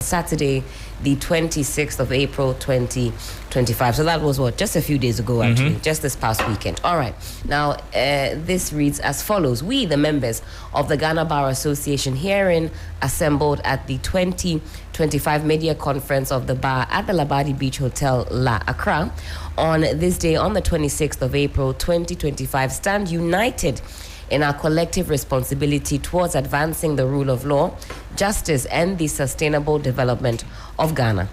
Saturday, the 26th of April, 2025. So that was just a few days ago, actually, just this past weekend. All right. Now, this reads as follows. We, the members of the Ghana Bar Association, herein assembled at the 2025 media conference of the bar at the Labadi Beach Hotel, La Accra, on this day, on the 26th of April, 2025, stand united in our collective responsibility towards advancing the rule of law, justice, and the sustainable development of Ghana.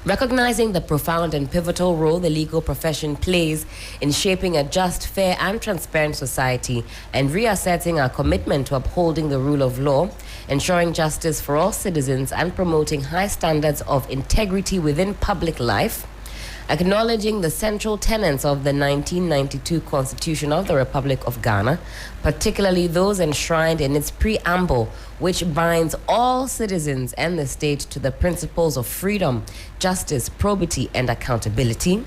Recognizing the profound and pivotal role the legal profession plays in shaping a just, fair, and transparent society, and reasserting our commitment to upholding the rule of law, ensuring justice for all citizens, and promoting high standards of integrity within public life, acknowledging the central tenets of the 1992 Constitution of the Republic of Ghana, particularly those enshrined in its preamble, which binds all citizens and the state to the principles of freedom, justice, probity, and accountability,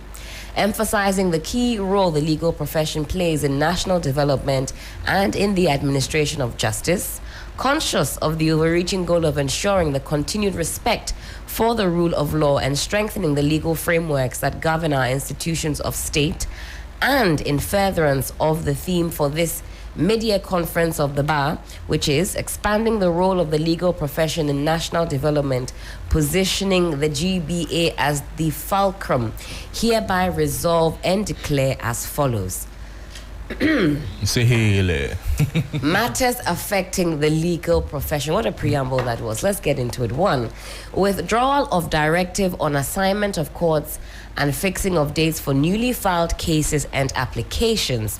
emphasizing the key role the legal profession plays in national development and in the administration of justice, conscious of the overreaching goal of ensuring the continued respect for the rule of law and strengthening the legal frameworks that govern our institutions of state, and in furtherance of the theme for this media conference of the bar, which is expanding the role of the legal profession in national development, positioning the GBA as the fulcrum, hereby resolve and declare as follows. Matters affecting the legal profession. What a preamble that was. Let's get into it. 1. Withdrawal of directive on assignment of courts and fixing of dates for newly filed cases and applications.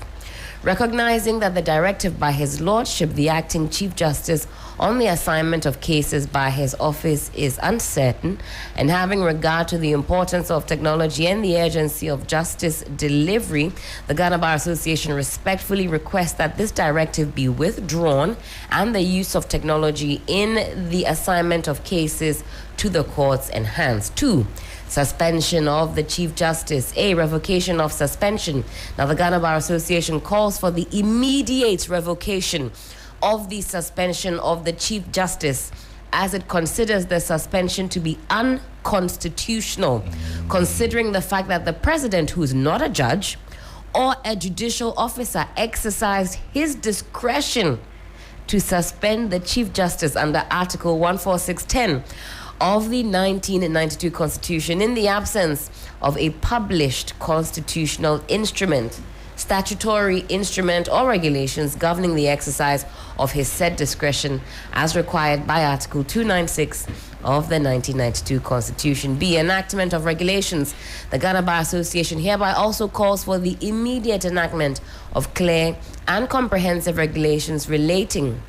Recognizing that the directive by His Lordship, the Acting Chief Justice, on the assignment of cases by his office is uncertain, and having regard to the importance of technology and the urgency of justice delivery, the Ghana Bar Association respectfully requests that this directive be withdrawn and the use of technology in the assignment of cases to the courts enhanced. 2. Suspension of the Chief Justice. A. Revocation of suspension. Now, the Ghana Bar Association calls for the immediate revocation of the suspension of the Chief Justice, as it considers the suspension to be unconstitutional, considering the fact that the president, who is not a judge or a judicial officer, exercised his discretion to suspend the Chief Justice under Article 14610 of the 1992 Constitution in the absence of a published constitutional instrument, statutory instrument, or regulations governing the exercise of his said discretion as required by Article 296 of the 1992 Constitution. B. Enactment of regulations. The Ghana Bar Association hereby also calls for the immediate enactment of clear and comprehensive regulations relating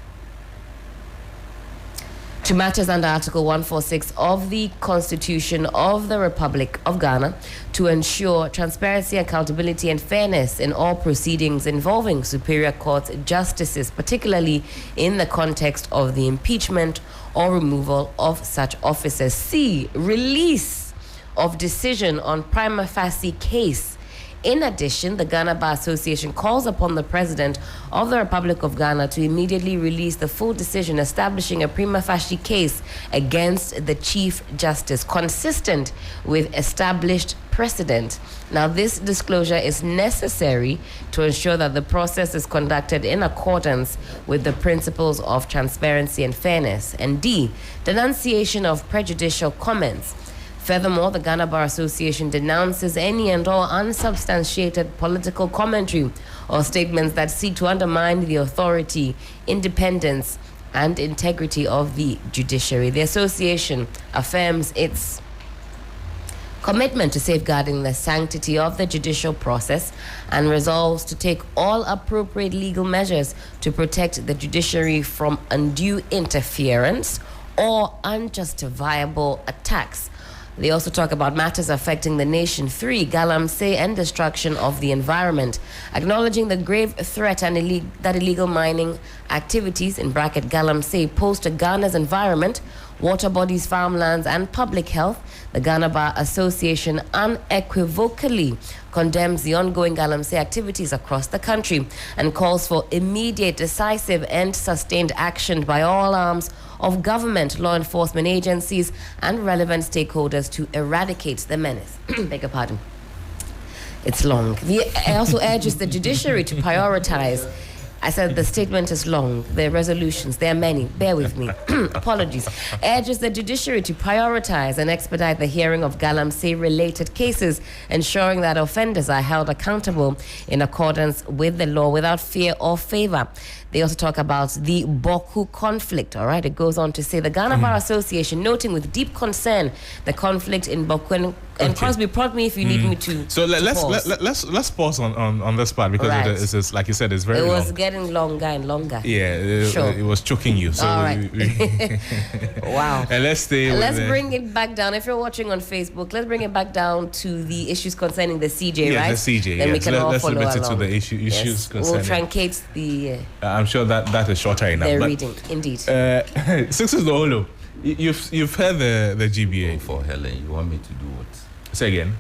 to matters under Article 146 of the Constitution of the Republic of Ghana to ensure transparency, accountability, and fairness in all proceedings involving Superior Court justices, particularly in the context of the impeachment or removal of such officers. C. Release of decision on prima facie case. In addition, the Ghana Bar Association calls upon the President of the Republic of Ghana to immediately release the full decision establishing a prima facie case against the Chief Justice, consistent with established precedent. Now, this disclosure is necessary to ensure that the process is conducted in accordance with the principles of transparency and fairness. And D. Denunciation of prejudicial comments. Furthermore, the Ghana Bar Association denounces any and all unsubstantiated political commentary or statements that seek to undermine the authority, independence, and integrity of the judiciary. The association affirms its commitment to safeguarding the sanctity of the judicial process and resolves to take all appropriate legal measures to protect the judiciary from undue interference or unjustifiable attacks. They also talk about matters affecting the nation. 3. Galamsey and destruction of the environment. Acknowledging the grave threat and that illegal mining activities, in bracket Galamsey, pose to Ghana's environment, water bodies, farmlands, and public health, The Ghana Bar Association unequivocally condemns the ongoing galamsey activities across the country and calls for immediate, decisive and sustained action by all arms of government, law enforcement agencies and relevant stakeholders to eradicate the menace. Beg your pardon. It's long. It also urges the judiciary to prioritize. I said the statement is long. The resolutions, there are many. Bear with me. Apologies. Urges the judiciary to prioritize and expedite the hearing of galamsey-related cases, ensuring that offenders are held accountable in accordance with the law without fear or favor. They also talk about the Boku conflict, all right? It goes on to say the Ghana Bar Association, noting with deep concern the conflict in Boku, and Crosby, prompt me if you need me to. So let's pause on this part because right. it is, like you said, it's very long. It was getting longer and longer. Yeah, it was choking you. So all right. Wow. And let's bring it back down. If you're watching on Facebook, let's bring it back down to the issues concerning the CJ, right? Yes, the CJ. Then we can all follow along. To the issues concerning. We'll truncate the. I'm sure that is shorter enough. They're reading, indeed. Success Olo, you've heard the GBA. For Helen, you want me to do what? Say again.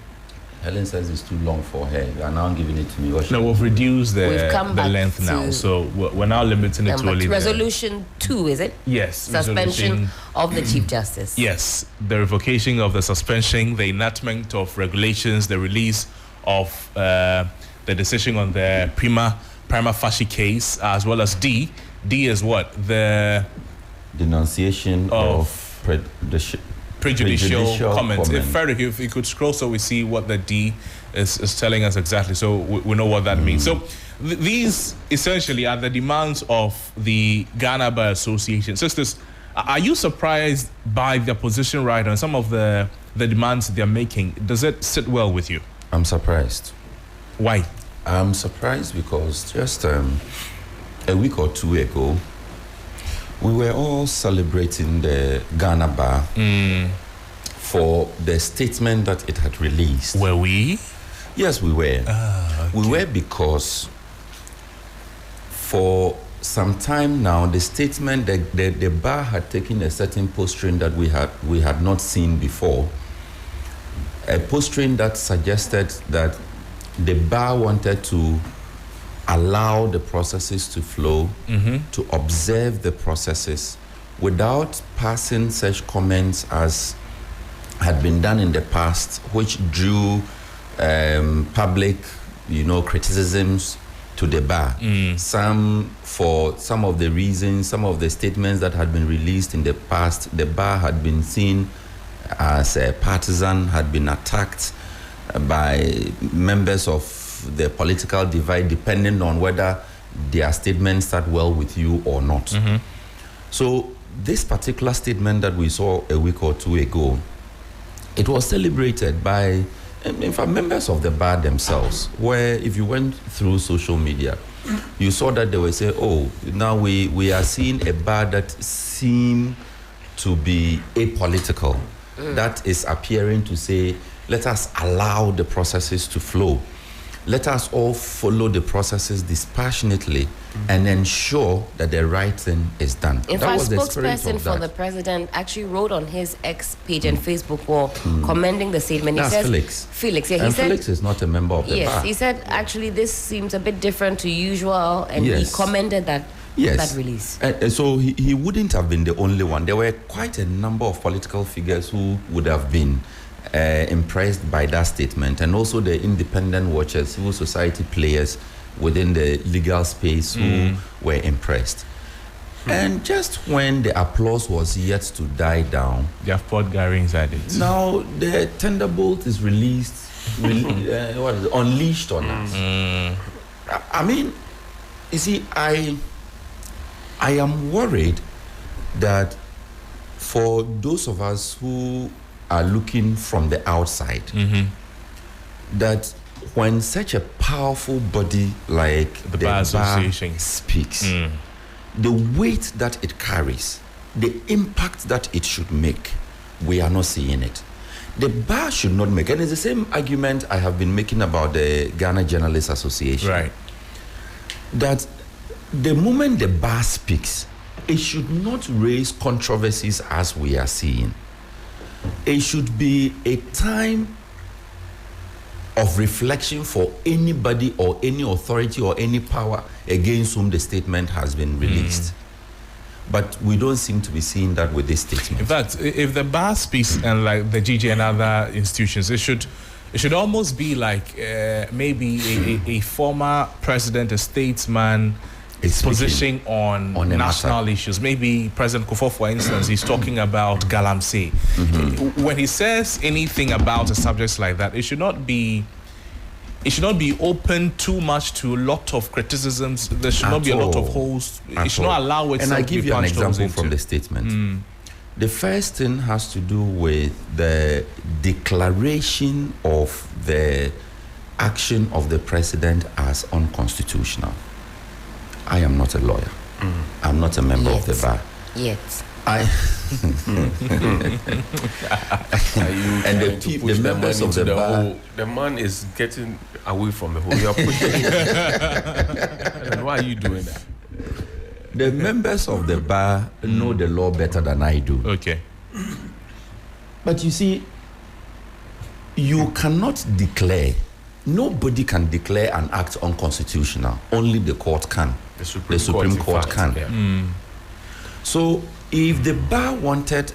Helen says it's too long for her. You are now giving it to me. No, we've reduced the length now, so we're now limiting it to only Resolution 2, is it? Yes. Suspension of the Chief Justice. Yes, the revocation of the suspension, the enactment of regulations, the release of the decision on the prima facie case, as well as D. D is what? The denunciation of prejudicial comments. If you could scroll so we see what the D is telling us exactly, so we know what that means. So these essentially are the demands of the Ghana Bar Association. Sisters, are you surprised by their position right on some of the demands they're making? Does it sit well with you? I'm surprised. Why? I'm surprised because just a week or two ago, we were all celebrating the Ghana Bar for the statement that it had released. Were we? Yes, we were. Okay. We were because for some time now, the statement, the bar had taken a certain posturing that we had not seen before. A posturing that suggested that the bar wanted to allow the processes to flow, to observe the processes without passing such comments as had been done in the past, which drew public, criticisms to the bar. Some for some of the reasons, some of the statements that had been released in the past, the bar had been seen as a partisan, had been attacked by members of the political divide, depending on whether their statements sat well with you or not. So this particular statement that we saw a week or two ago, it was celebrated by, in fact, members of the bar themselves, where if you went through social media, you saw that they were saying, oh, now we are seeing a bar that seemed to be apolitical, that is appearing to say, let us allow the processes to flow. Let us all follow the processes dispassionately and ensure that the right thing is done. In fact, spokesperson for the president actually wrote on his X page and Facebook wall commending the statement. He says, Felix. Yeah, Felix is not a member of the bar. Yes, he said actually this seems a bit different to usual, and he commended that. That release. So he wouldn't have been the only one. There were quite a number of political figures who would have been impressed by that statement, and also the independent watchers, civil society players within the legal space who were impressed. And just when the applause was yet to die down, they have poured Gary inside it. Now the thunderbolt is released, unleashed on us. I mean, you see, I am worried that for those of us who are looking from the outside, that when such a powerful body like the Bar Association speaks, the weight that it carries, the impact that it should make, we are not seeing it. The bar should not make, and it's the same argument I have been making about the Ghana Journalists Association. Right. That the moment the bar speaks, it should not raise controversies as we are seeing. it should be a time of reflection for anybody or any authority or any power against whom the statement has been released. But we don't seem to be seeing that with this statement. In fact, if the bar speaks and like the GJ and other institutions, it should almost be like maybe a former president, a statesman, is positioning on national issues. Maybe President Kufuor, for instance, he's talking about Galamsey. When he says anything about a subject like that, it should not be open too much to a lot of criticisms. There should not be a lot of holes. It should not allow it. And I give you an example from the statement. The first thing has to do with the declaration of the action of the president as unconstitutional. I am not a lawyer. I'm not a member of the bar. Yet. And the members of the bar. The man is getting away from the hole. You are pushing. And why are you doing that? The members of the bar know the law better than I do. Okay. But you see, you cannot declare. Nobody can declare an act unconstitutional. Only the court can. The Supreme Court can. Yeah. So if the bar wanted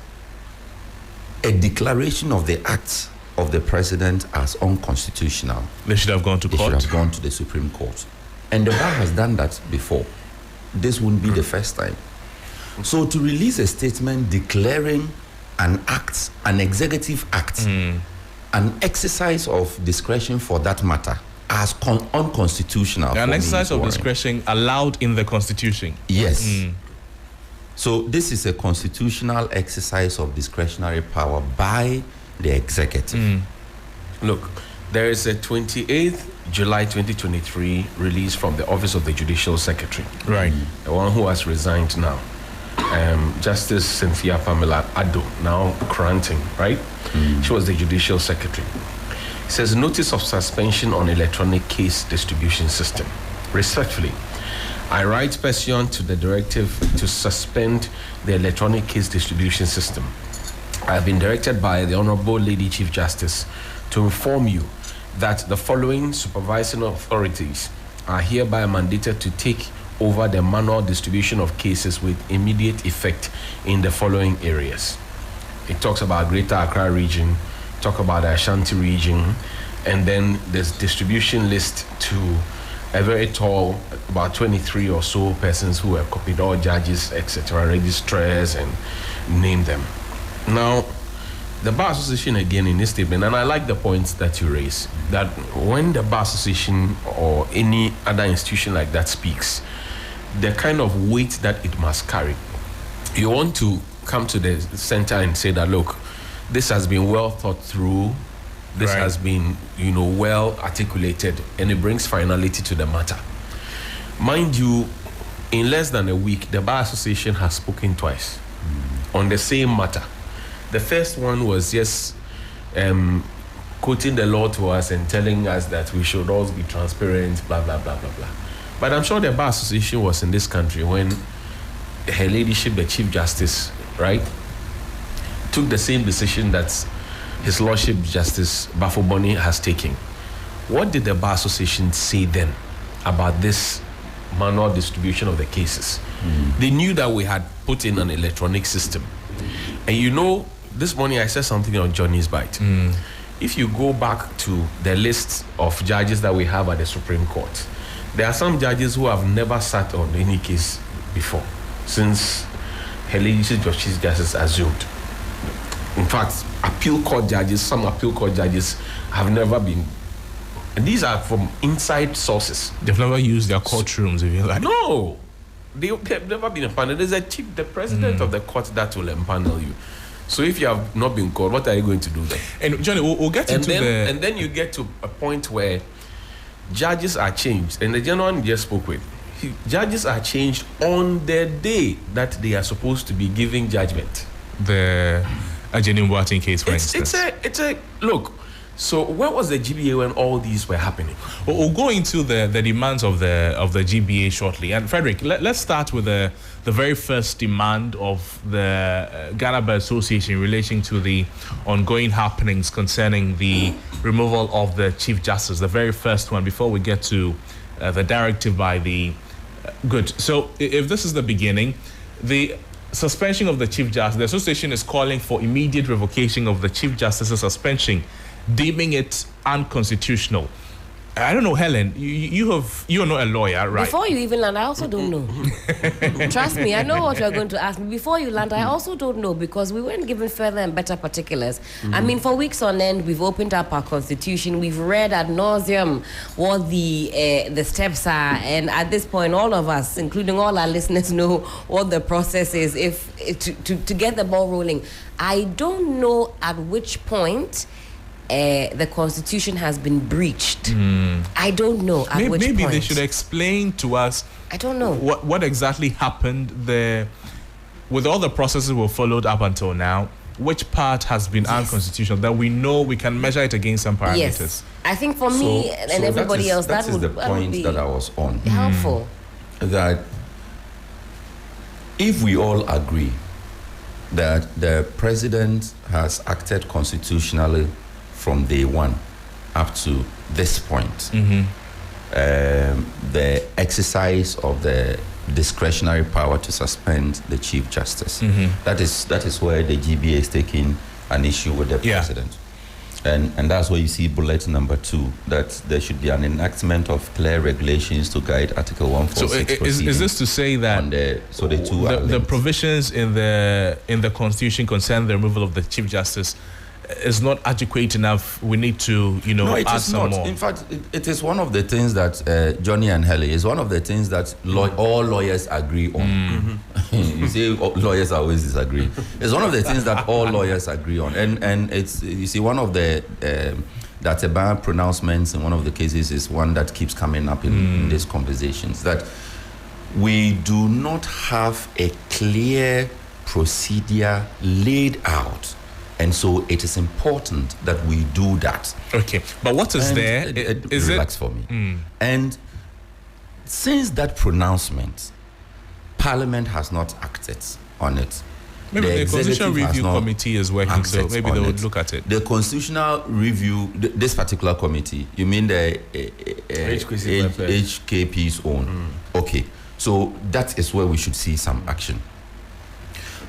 a declaration of the acts of the president as unconstitutional, they should have gone to court. They should have gone to the Supreme Court. And the bar has done that before. This wouldn't be the first time. So to release a statement declaring an act, an executive act, an exercise of discretion for that matter as unconstitutional. An exercise of discretion allowed in the Constitution. Yes. So this is a constitutional exercise of discretionary power by the executive. Look, there is a 28th July 2023 release from the Office of the Judicial Secretary. Right. The one who has resigned now. Justice Cynthia Pamela Addo, now granting, right? She was the Judicial Secretary. It says, notice of suspension on electronic case distribution system. Respectfully, I write pursuant to the directive to suspend the electronic case distribution system. I have been directed by the Honorable Lady Chief Justice to inform you that the following supervising authorities are hereby mandated to take over the manual distribution of cases with immediate effect in the following areas. It talks about Greater Accra region, talk about the Ashanti region, and then there's distribution list to a very tall, about 23 or so persons who have copied, all judges, etc., registrars, and name them. Now, the Bar Association again in this statement, and I like the points that you raise, that when the Bar Association or any other institution like that speaks, the kind of weight that it must carry, you want to come to the center and say that, look, this has been well thought through, this has been, well articulated, and it brings finality to the matter. Mind you, in less than a week, the Bar Association has spoken twice on the same matter. The first one was just quoting the law to us and telling us that we should always be transparent, blah, blah, blah, blah, blah. But I'm sure the Bar Association was in this country when Her Ladyship, the Chief Justice, right, took the same decision that His Lordship Justice Bafo-Boni has taken. What did the Bar Association say then about this manual distribution of the cases? They knew that we had put in an electronic system. And this morning I said something on Johnny's Bite. If you go back to the list of judges that we have at the Supreme Court, there are some judges who have never sat on any case before, since Her Ladyship Chief Justice assumed. In fact, some appeal court judges have never been. And these are from inside sources. They've never used their courtrooms, if you like. No, they've never been empaneled. There's the president of the court that will empanel you. So if you have not been called, what are you going to do then? And Johnny, we'll get into And then you get to a point where judges are changed. And the gentleman just spoke with, judges are changed on the day that they are supposed to be giving judgment. The Ajeni Mboating case, for instance. It's a look. So where was the GBA when all these were happening? We'll go into the demands of the GBA shortly. And Frederick, let's start with the very first demand of the Ghana Bar Association in relation to the ongoing happenings concerning the removal of the Chief Justice, the very first one, before we get to the directive by the... Good. So if this is the beginning, the suspension of the Chief Justice, the association is calling for immediate revocation of the Chief Justice's suspension, deeming it unconstitutional. I don't know, Helen, you're not a lawyer, right? Before you even land, I also don't know. Trust me, I know what you're going to ask me. Before you land, I also don't know, because we weren't given further and better particulars. I mean, for weeks on end, we've opened up our constitution. We've read ad nauseum what the steps are, and at this point, all of us, including all our listeners, know what the process is to get the ball rolling. I don't know at which point the constitution has been breached. I don't know at which point. Maybe they should explain to us. I don't know what exactly happened there with all the processes we followed up until now. Which part has been unconstitutional, that we know we can measure it against some parameters? Yes, I think for me and everybody else, that is the point that I was on. Helpful. That if we all agree that the president has acted constitutionally from day one up to this point, the exercise of the discretionary power to suspend the Chief Justice, that is where the GBA is taking an issue with the president. And that's where you see bullet number 2, that there should be an enactment of clear regulations to guide Article 146. So is this to say that the provisions in the Constitution concerning the removal of the Chief Justice is not adequate enough? We need to, add some more. In fact, it is one of the things that Johnny and Helly is one of the things that all lawyers agree on. You see, lawyers always disagree. It's one of the things that all lawyers agree on, and it's, you see, one of the that a bar pronouncements in one of the cases is one that keeps coming up in these conversations, that we do not have a clear procedure laid out. And so it is important that we do that. Okay, but what is there? Relax for me. And since that pronouncement, Parliament has not acted on it. Maybe the Constitutional Review Committee is working, so maybe they would look at it. The Constitutional Review, this particular committee, you mean the HKP's own? Okay, so that is where we should see some action.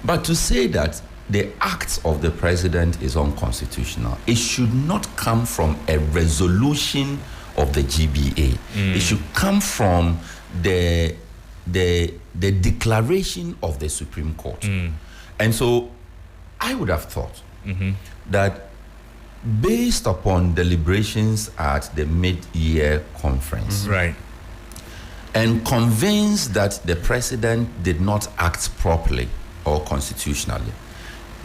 But to say that the act of the president is unconstitutional, it should not come from a resolution of the GBA. It should come from the declaration of the Supreme Court. And so I would have thought that based upon deliberations at the mid-year conference, and convinced that the president did not act properly or constitutionally,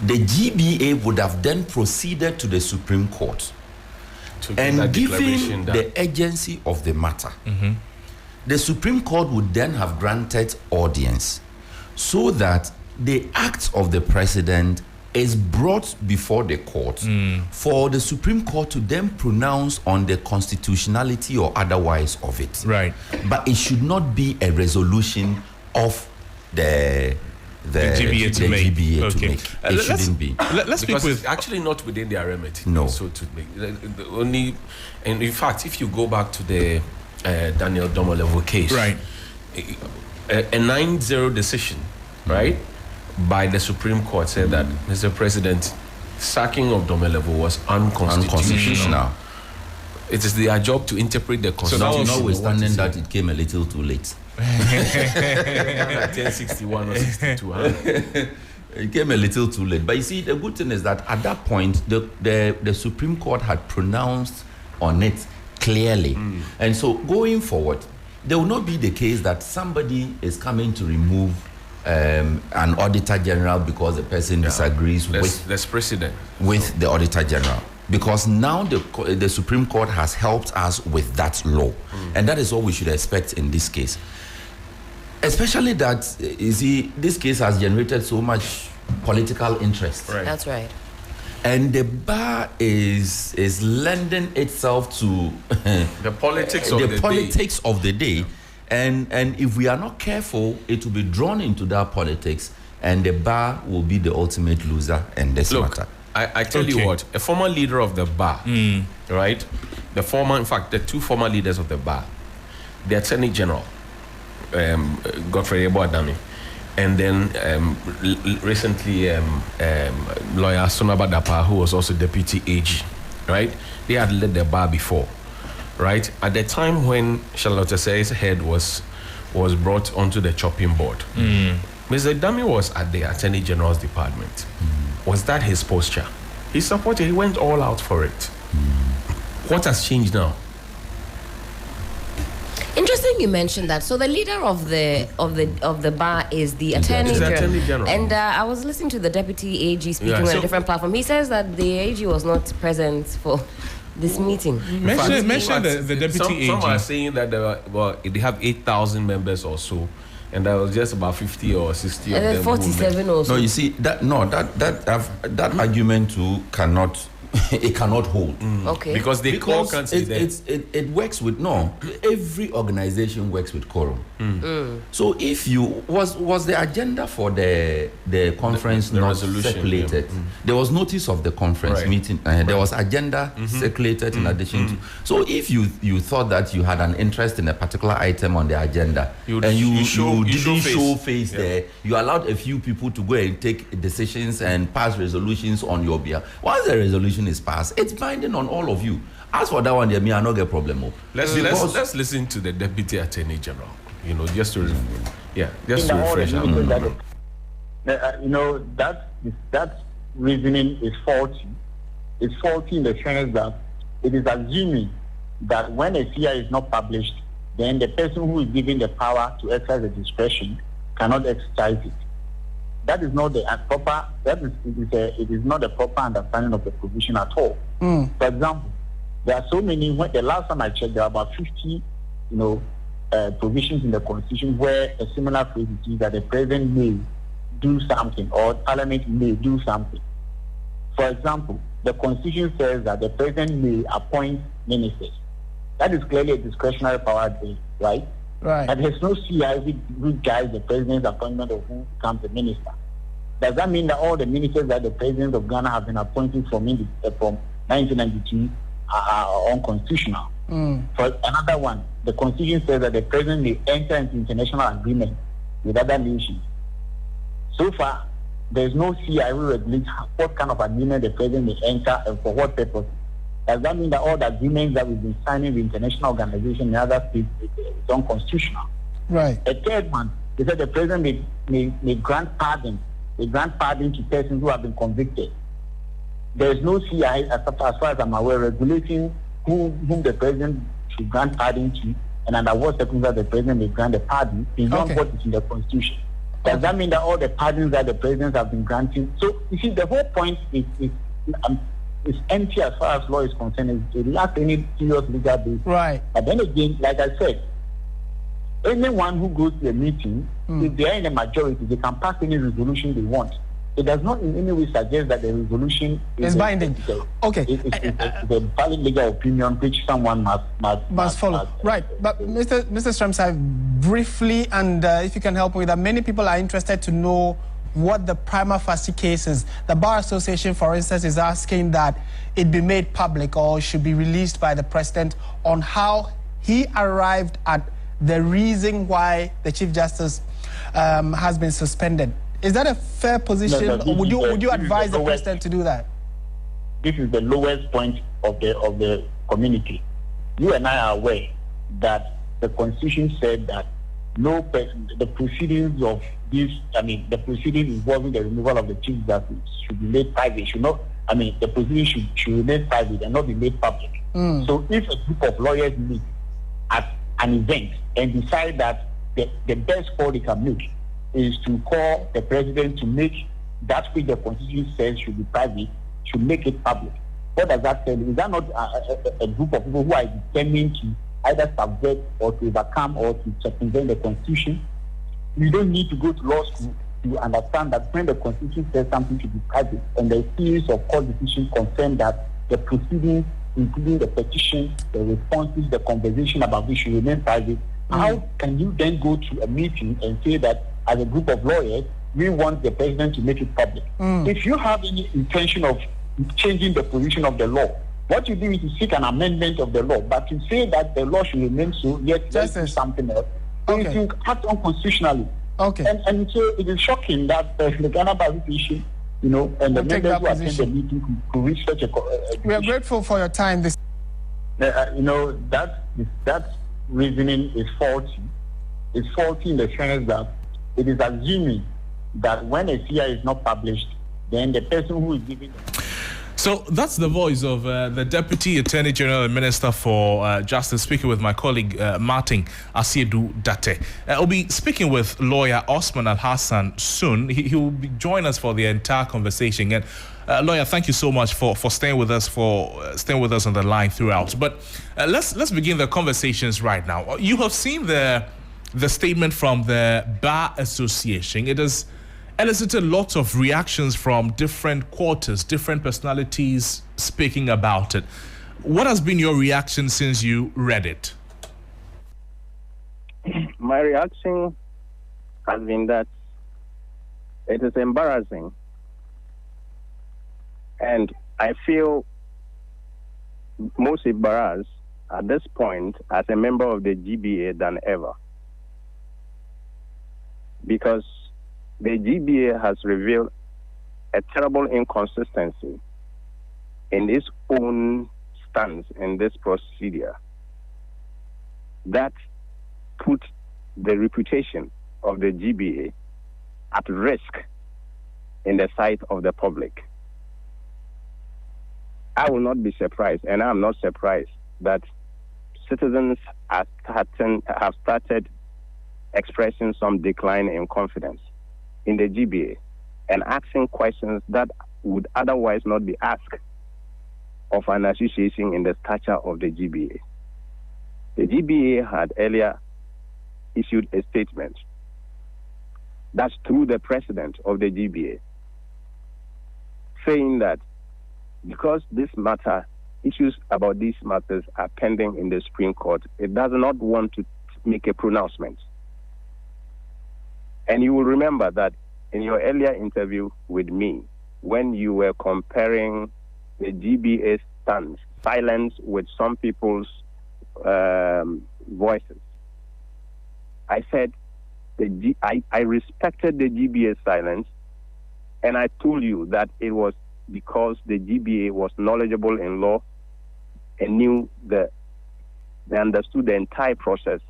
the GBA would have then proceeded to the Supreme Court and given the agency of the matter. The Supreme Court would then have granted audience so that the act of the president is brought before the court for the Supreme Court to then pronounce on the constitutionality or otherwise of it. But it should not be a resolution of the GBA to make. It shouldn't be. Let's speak with... It's actually not within their remit. No. So to make the only, and in fact, if you go back to the Daniel Domolevo case, a 9-0 decision, by the Supreme Court said that Mr. President, sacking of Domolevo was unconstitutional. It is their job to interpret the Constitution. So notwithstanding that, it came a little too late. 1061 or 62, It came a little too late. But you see, the good thing is that at that point, the Supreme Court had pronounced on it clearly. And so going forward, there will not be the case that somebody is coming to remove an Auditor General because the person disagrees with the Auditor General. Because now the Supreme Court has helped us with that law. And that is what we should expect in this case. Especially that, you see, this case has generated so much political interest. That's right. And the bar is lending itself to the politics of the day. And if we are not careful, it will be drawn into that politics, and the bar will be the ultimate loser in this matter. I tell you what, a former leader of the bar, right? In fact, the two former leaders of the bar, the Attorney General, Godfrey Ebo-Adami, and then recently lawyer Sonaba Dapa, who was also deputy AG, right? They had led the bar before, right? At the time when Charlotte Osei's head was brought onto the chopping board, Mr. Dami was at the Attorney General's department. Was that his posture? He supported, he went all out for it. What has changed now? Interesting you mentioned that. So the leader of the bar is the Attorney General. And I was listening to the Deputy AG speaking on a different platform. He says that the AG was not present for this meeting. Mention the Deputy AG. Some are saying that they have 8,000 members or so, and there was just about 50 or 60 of them. 47 or so. No, you see that argument too cannot. It cannot hold. Okay. Because all can't see it works with every organization works with quorum. So if you was the agenda for the conference the not resolution circulated, there was notice of the conference meeting, there was agenda circulated in addition to. So if you thought that you had an interest in a particular item on the agenda you didn't show face there, you allowed a few people to go and take decisions and pass resolutions on your behalf. Once the resolution is passed, it's binding on all of you. As for that one, there may not get problem. Let's listen to the Deputy Attorney General. Just to refresh our memory. That reasoning is faulty. It's faulty in the sense that it is assuming that when a CI is not published, then the person who is given the power to exercise the discretion cannot exercise it. That is not the proper. It is not the proper understanding of the provision at all. For example, there are so many. The last time I checked, there are about 50, provisions in the Constitution where a similar phrase is used that the President may do something or Parliament may do something. For example, the Constitution says that the President may appoint ministers. That is clearly a discretionary power, right? Right. And there's no CI who guides the President's appointment of who becomes the minister. Does that mean that all the ministers that the President of Ghana have been appointed from 1992 are unconstitutional? For another one, the Constitution says that the President may enter into international agreement with other nations. So far, there's no CI who regulates what kind of agreement the President may enter and for what purpose. Does that mean that all the agreements that we've been signing with international organizations in other states is unconstitutional? Right. A third one is that the President may grant pardon. They grant pardon to persons who have been convicted. There is no CI, as far as I'm aware, regulating whom the President should grant pardon to, and under what circumstances the President may grant a pardon beyond what is in the Constitution. Does that mean that all the pardons that the Presidents have been granting? So, you see, the whole point is empty as far as law is concerned. It lacks any serious legal basis. Right. But then again, like I said, anyone who goes to a meeting, if they are in a majority, they can pass any resolution they want. It does not in any way suggest that the resolution is binding. Okay. It's a valid legal opinion which someone must follow. Right. But Mr. Stremsai, briefly, and if you can help me with that, many people are interested to know what the prima facie case is. The Bar Association, for instance, is asking that it be made public or should be released by the President on how he arrived at the reason why the Chief Justice has been suspended. Is that a fair position, or would you advise the President to do that? This is the lowest point of the community. You and I are aware that the Constitution said that no person, the proceedings of this, the proceedings involving the removal of the Chief Justice should be made private. The proceedings should remain private and not be made public. So if a group of lawyers meet at an event and decide that the best call they can make is to call the President to make that which the Constitution says should be private, should make it public. What does that tell you? Is that not a group of people who are determined to either subvert or to overcome or to circumvent the Constitution? You don't need to go to law school to understand that when the Constitution says something to be private, and the series of court decisions confirm that the proceedings, including the petition, the responses, the conversation about which should remain private, how can you then go to a meeting and say that as a group of lawyers, we want the president to make it public? If you have any intention of changing the position of the law, what you do is to seek an amendment of the law, but to say that the law should remain so, yet let's do something else, is to act unconstitutionally. And so it is shocking that the Ghana Bar Association, and the members who attend the meeting could reach such a we are grateful for your time. That reasoning is faulty. It's faulty in the sense that it is assuming that when a CI is not published, then the person who is giving So that's the voice of the Deputy Attorney General and Minister for Justice, speaking with my colleague Martin Asiedu Date. I'll be speaking with lawyer Osman Al-Hassan soon. He will join us for the entire conversation. And lawyer, thank you so much for staying with us on the line throughout. But let's begin the conversations right now. You have seen the statement from the Bar Association. It has elicited lots of reactions from different quarters, different personalities speaking about it. What has been your reaction since you read it? My reaction has been that it is embarrassing, and I feel most embarrassed at this point as a member of the GBA than ever, because the GBA has revealed a terrible inconsistency in its own stance in this procedure that put the reputation of the GBA at risk in the sight of the public. I will not be surprised, and I'm not surprised, that citizens have started expressing some decline in confidence in the GBA and asking questions that would otherwise not be asked of an association in the stature of the GBA. The GBA had earlier issued a statement that's through the president of the GBA, saying that because issues about these matters are pending in the Supreme Court, it does not want to make a pronouncement. And you will remember that in your earlier interview with me, when you were comparing the GBA silence with some people's voices, I said I respected the GBA silence, and I told you that it was because the GBA was knowledgeable in law and they understood the entire process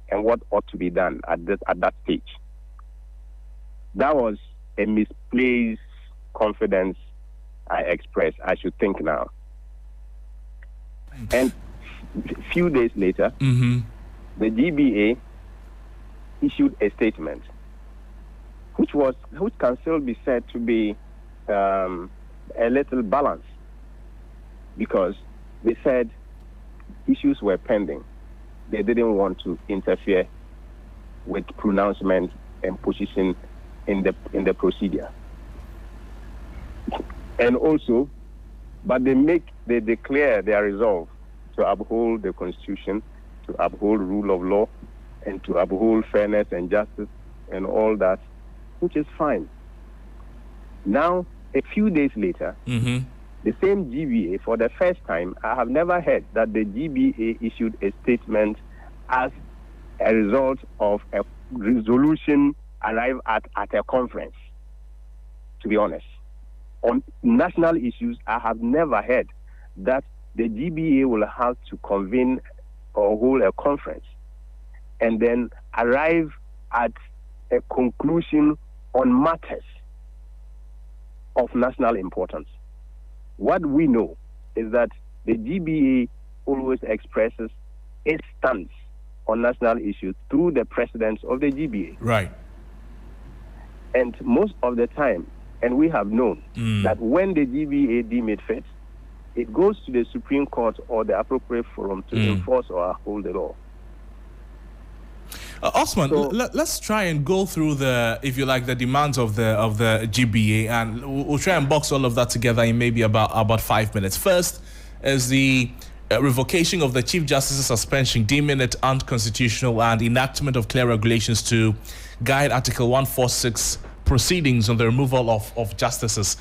and what ought to be done at that stage. That was a misplaced confidence I expressed, I should think now. And a few days later, the GBA issued a statement, which can still be said to be a little balanced, because they said issues were pending. They didn't want to interfere with pronouncement and position in the procedure. And also, but they declare their resolve to uphold the Constitution, to uphold rule of law, and to uphold fairness and justice and all that, which is fine. Now, a few days later, the same GBA, for the first time, I have never heard that the GBA issued a statement as a result of a resolution arrived at a conference, to be honest. On national issues, I have never heard that the GBA will have to convene or hold a conference and then arrive at a conclusion on matters of national importance. What we know is that the GBA always expresses its stance on national issues through the presidents of the GBA. Right. And most of the time, and we have known that when the GBA deem it fit, it goes to the Supreme Court or the appropriate forum to enforce or uphold the law. Osman, let's try and go through the, if you like, the demands of the GBA, and we'll try and box all of that together in maybe about 5 minutes. First is the revocation of the Chief Justice's suspension, deeming it unconstitutional, and enactment of clear regulations to guide Article 146 proceedings on the removal of justices.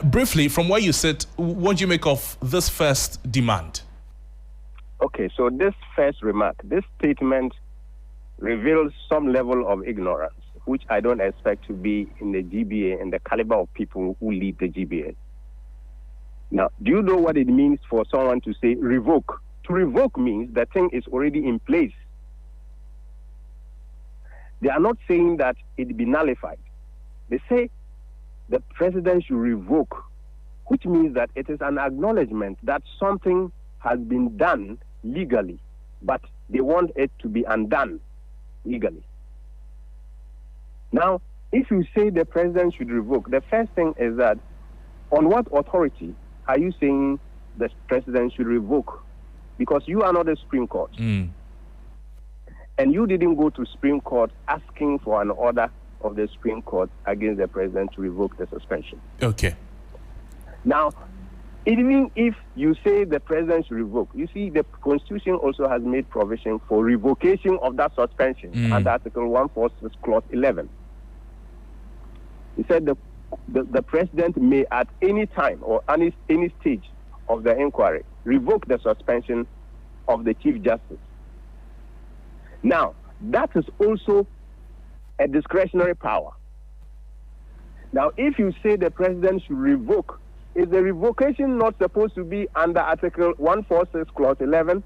Briefly, from where you sit, what do you make of this first demand? Okay, so this first remark, this statement reveals some level of ignorance, which I don't expect to be in the GBA and the caliber of people who lead the GBA. Now, do you know what it means for someone to say revoke? To revoke means the thing is already in place. They are not saying that it be nullified. They say the president should revoke, which means that it is an acknowledgement that something has been done legally, but they want it to be undone legally. Now, if you say the president should revoke, the first thing is that on what authority are you saying the president should revoke? Because you are not the Supreme Court. And you didn't go to Supreme Court asking for an order of the Supreme Court against the president to revoke the suspension. Okay. Now, even if you say the president should revoke, you see the Constitution also has made provision for revocation of that suspension under Article 146, Clause 11. He said the president may at any time or any stage of the inquiry revoke the suspension of the Chief Justice. Now, that is also a discretionary power. Now, if you say the president should revoke, is the revocation not supposed to be under Article 146, Clause 11?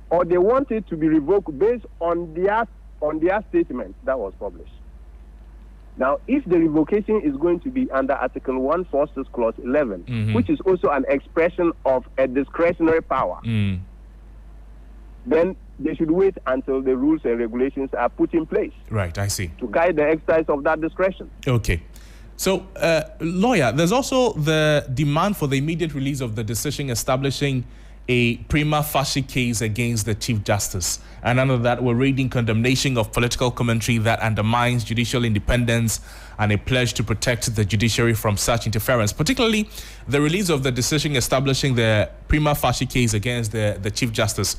Or they want it to be revoked based on their statement that was published? Now, if the revocation is going to be under Article 146, Clause 11, which is also an expression of a discretionary power, then they should wait until the rules and regulations are put in place. Right, I see. To guide the exercise of that discretion. Okay. So, lawyer, there's also the demand for the immediate release of the decision establishing a prima facie case against the Chief Justice. And under that, we're reading condemnation of political commentary that undermines judicial independence and a pledge to protect the judiciary from such interference, particularly the release of the decision establishing the prima facie case against the Chief Justice.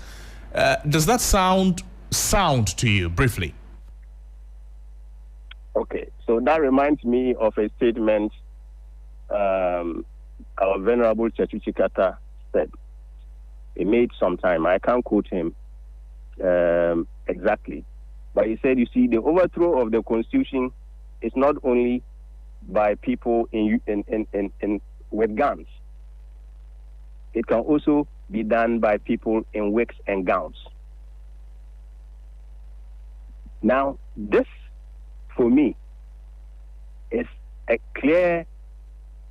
Does that sound sound to you, briefly? Okay, so that reminds me of a statement our Venerable Chechu Chikata said. He made some time. I can't quote him exactly. But he said, you see, the overthrow of the Constitution is not only by people with guns. It can also be done by people in wigs and gowns. Now, this, for me, is a clear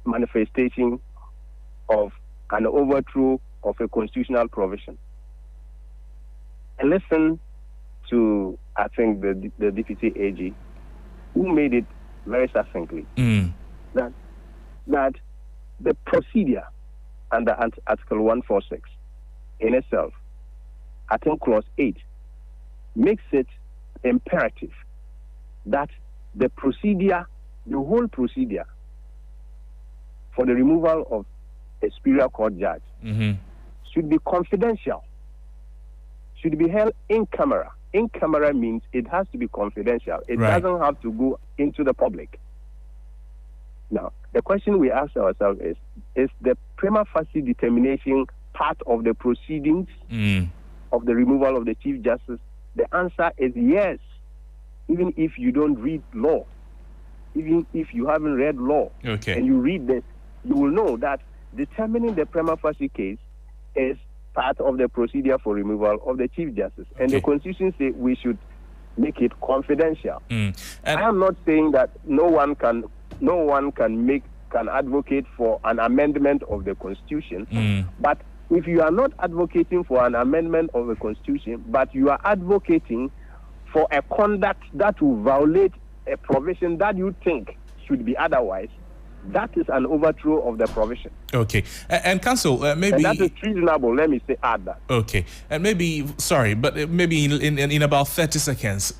manifestation of an overthrow of a constitutional provision. And listen to, I think, the Deputy AG, who made it very succinctly, that the procedure under Article 146 in itself, I think Clause 8, makes it imperative that the procedure, the whole procedure for the removal of a superior court judge should be confidential, should be held in camera. In camera means it has to be confidential. It doesn't have to go into the public. Now, the question we ask ourselves is the prima facie determination part of the proceedings of the removal of the Chief Justice? The answer is yes, even if you don't read law. Even if you haven't read law and you read this, you will know that determining the prima facie case is part of the procedure for removal of the Chief Justice. And the Constitution says we should make it confidential. I am not saying that no one can advocate for an amendment of the Constitution, but if you are not advocating for an amendment of the Constitution, but you are advocating for a conduct that will violate a provision that you think should be otherwise, That is an overthrow of the provision. Okay. And Council, maybe... And that is reasonable, let me say, add that. Okay. And maybe, sorry, but maybe in about 30 seconds.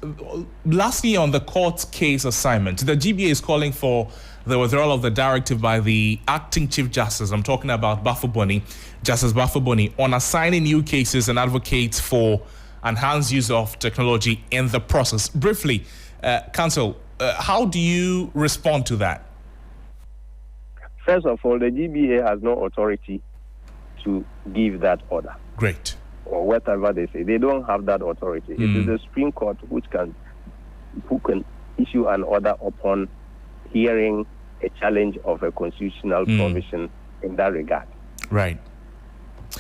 Lastly, on the court case assignment, the GBA is calling for the withdrawal of the directive by the acting Chief Justice. I'm talking about Justice Bafoboni, on assigning new cases and advocates for enhanced use of technology in the process. Briefly, Council, how do you respond to that? First of all, the GBA has no authority to give that order. Great. Or whatever they say. They don't have that authority. It is the Supreme Court who can issue an order upon hearing a challenge of a constitutional provision in that regard. Right.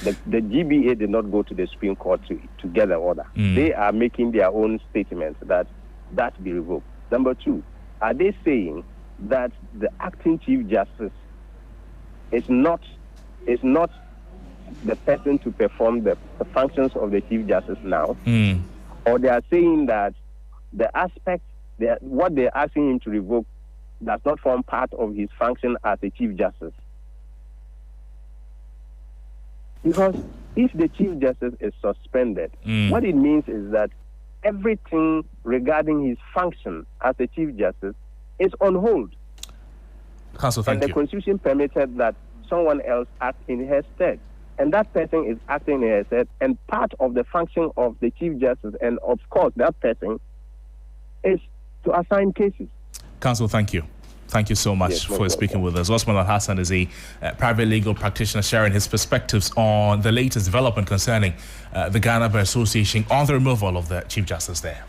The GBA did not go to the Supreme Court to get the order. They are making their own statements that be revoked. Number two, are they saying that the acting Chief Justice is not the person to perform the functions of the Chief Justice now? Or they are saying that the aspect, what they're asking him to revoke does not form part of his function as a Chief Justice? Because if the Chief Justice is suspended, what it means is that everything regarding his function as a Chief Justice is on hold. Council, thank you. And the Constitution permitted that someone else act in her stead. And that person is acting in her stead, and part of the function of the Chief Justice, and of course that person, is to assign cases. Council, thank you. Thank you so much for speaking with us. Osman Al-Hassan is a private legal practitioner sharing his perspectives on the latest development concerning the Ghana Bar Association on the removal of the Chief Justice there.